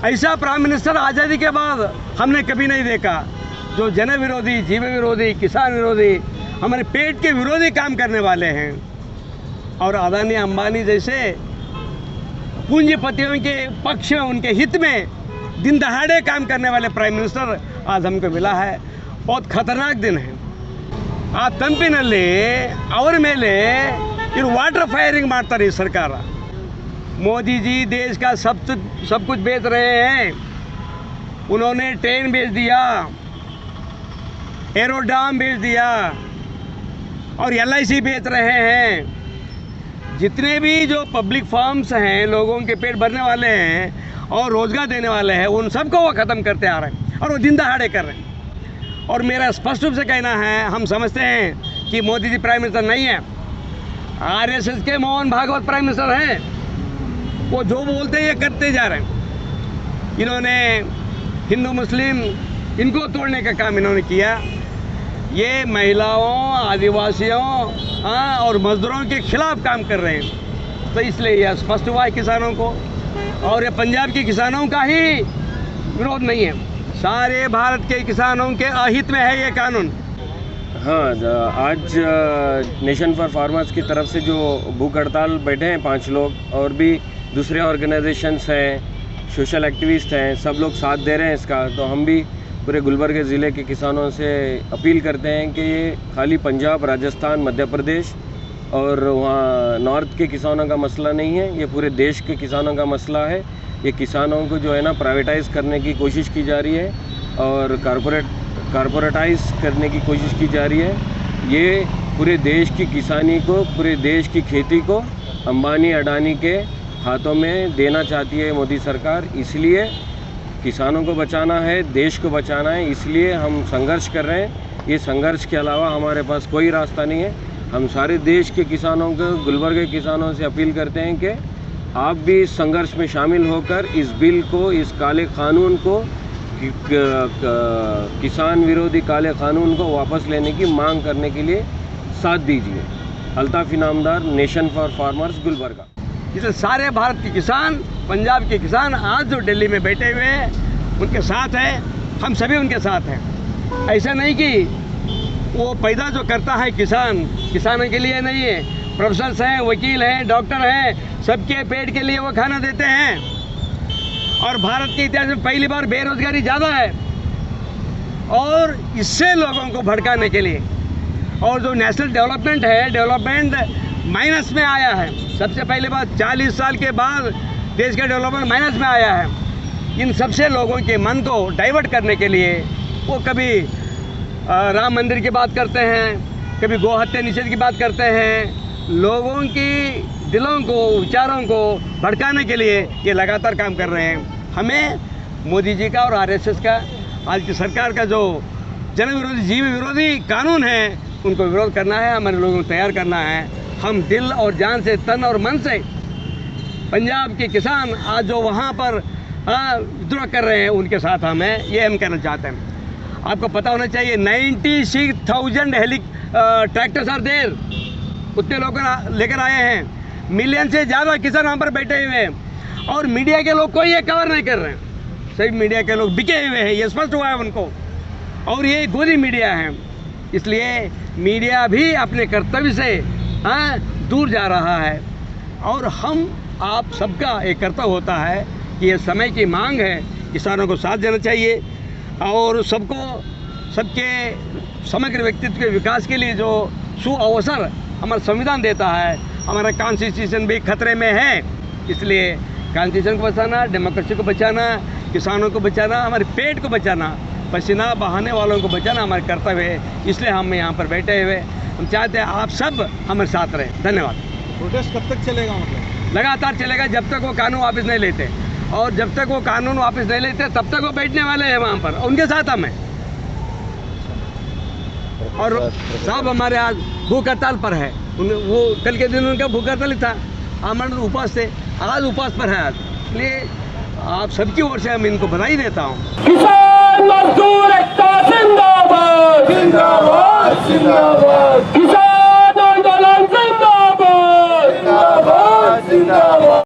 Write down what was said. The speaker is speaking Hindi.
ऐसा प्राइम मिनिस्टर आज़ादी के बाद हमने कभी नहीं देखा, जो जन विरोधी, जीव विरोधी, किसान विरोधी, हमारे पेट के विरोधी काम करने वाले हैं। और अदानी अंबानी जैसे पूंजीपतियों के पक्ष में, उनके हित में दिन दहाड़े काम करने वाले प्राइम मिनिस्टर आज हमको मिला है। बहुत खतरनाक दिन है। आ तंपिनल्ली ಅವ್ರ ಮೇಲೆ ಇವರು वाटर फायरिंग ಮಾಡ್ತಾರೆ ಈ सरकार। मोदी जी देश का सब कुछ बेच रहे हैं। उन्होंने ट्रेन बेच दिया, एरोड्राम बेच दिया और LIC बेच रहे हैं। जितने भी जो पब्लिक फर्म्स हैं, लोगों के पेट भरने वाले हैं और रोज़गार देने वाले हैं, उन सबको वो ख़त्म करते आ रहे हैं और वो दिन दहाड़े कर रहे हैं। और मेरा स्पष्ट रूप से कहना है, हम समझते हैं कि मोदी जी प्राइम मिनिस्टर नहीं है, RSS के मोहन भागवत प्राइम मिनिस्टर हैं। वो जो बोलते हैं ये करते जा रहे हैं। इन्होंने हिंदू मुस्लिम इनको तोड़ने का काम इन्होंने किया। ये महिलाओं, आदिवासियों और मजदूरों के खिलाफ काम कर रहे हैं। तो इसलिए यह स्पष्ट हुआ है किसानों को, और ये पंजाब के किसानों का ही विरोध नहीं है, सारे भारत के किसानों के अहित में है ये कानून। हाँ, आज नेशन फॉर फार्मर्स की तरफ से जो भूख हड़ताल बैठे हैं 5 लोग, और भी दूसरे ऑर्गेनाइजेशंस हैं, सोशल एक्टिविस्ट हैं, सब लोग साथ दे रहे हैं इसका। तो हम भी पूरे गुलबर्ग ज़िले के किसानों से अपील करते हैं कि ये खाली पंजाब, राजस्थान, मध्य प्रदेश और वहाँ नॉर्थ के किसानों का मसला नहीं है, ये पूरे देश के किसानों का मसला है। ये किसानों को जो है ना प्राइवेटाइज़ करने की कोशिश की जा रही है और कारपोरेटाइज करने की कोशिश की जा रही है। ये पूरे देश की किसानी को, पूरे देश की खेती को अंबानी अडानी के हाथों में देना चाहती है मोदी सरकार। इसलिए किसानों को बचाना है, देश को बचाना है, इसलिए हम संघर्ष कर रहे हैं। ये संघर्ष के अलावा हमारे पास कोई रास्ता नहीं है। हम सारे देश के किसानों को, गुलबर्ग के किसानों से अपील करते हैं कि आप भी इस संघर्ष में शामिल होकर इस बिल को, इस काले कानून को, किसान विरोधी काले कानून को वापस लेने की मांग करने के लिए साथ दीजिए। Altaf Inamdar, nation for farmers, Gulbarga. इसलिए सारे भारत के किसान, पंजाब के किसान आज जो दिल्ली में बैठे हुए हैं, उनके साथ हैं, हम सभी उनके साथ हैं। ऐसा नहीं कि वो पैदा जो करता है किसान, किसानों के लिए नहीं है। प्रोफेसर्स हैं, वकील हैं, डॉक्टर हैं, सबके पेट के लिए वो खाना देते हैं। और भारत के इतिहास में पहली बार बेरोजगारी ज़्यादा है, और इससे लोगों को भड़काने के लिए, और जो नेशनल डेवलपमेंट है, डेवलपमेंट माइनस में आया है। सबसे पहले बार 40 साल के बाद देश का डेवलपमेंट माइनस में आया है। इन सबसे लोगों के मन को डाइवर्ट करने के लिए वो कभी राम मंदिर की बात करते हैं, कभी गौ हत्या निषेध की बात करते हैं। लोगों की दिलों को, विचारों को भड़काने के लिए ये लगातार काम कर रहे हैं। हमें मोदी जी का और RSS का, आज की सरकार का जो जन विरोधी, जीव विरोधी कानून है, उनको विरोध करना है, हमारे लोगों को तैयार करना है। हम दिल और जान से, तन और मन से पंजाब के किसान आज जो वहाँ पर विद्रोह कर रहे हैं, उनके साथ हमें ये हम कहना चाहते हैं। आपको पता होना चाहिए 96,000 ट्रैक्टर्स आर देयर, उतने लोग लेकर आए हैं। मिलियन से ज़्यादा किसान वहाँ पर बैठे हुए हैं, और मीडिया के लोग कोई ये कवर नहीं कर रहे हैं। सभी मीडिया के लोग बिके हुए हैं, ये स्पष्ट हुआ है उनको, और ये गोदी मीडिया है। इसलिए मीडिया भी अपने कर्तव्य से दूर जा रहा है। और हम आप सबका एक कर्तव्य होता है कि ये समय की मांग है, किसानों को साथ देना चाहिए, और सबको, सबके समग्र व्यक्तित्व के विकास के लिए जो सुअवसर हमारा संविधान देता है, हमारा कॉन्स्टिट्यूशन भी खतरे में है। इसलिए कॉन्स्टिट्यूशन को बचाना, डेमोक्रेसी को बचाना, किसानों को बचाना, हमारे पेट को बचाना, पसीना बहाने वालों को बचाना हमारा कर्तव्य है। इसलिए हम यहाँ पर बैठे हुए, हम चाहते हैं आप सब हमारे साथ रहें। धन्यवाद। प्रोटेस्ट कब तक चलेगा? मतलब लगातार चलेगा जब तक वो कानून वापस नहीं लेते, और जब तक वो कानून वापस नहीं लेते तब तक वो बैठने वाले हैं वहाँ पर, उनके साथ हम हैं। और साहब हमारे आज भूख हड़ताल पर है, वो कल के दिन उनका भूख हड़ताल था, हमारे उपवास थे, आज उपवास पर है आज। इसलिए आप सबकी ओर से हम इनको बधाई देता हूँ। किसान मजदूर एकता जिंदाबाद, जिंदाबाद, जिंदाबाद।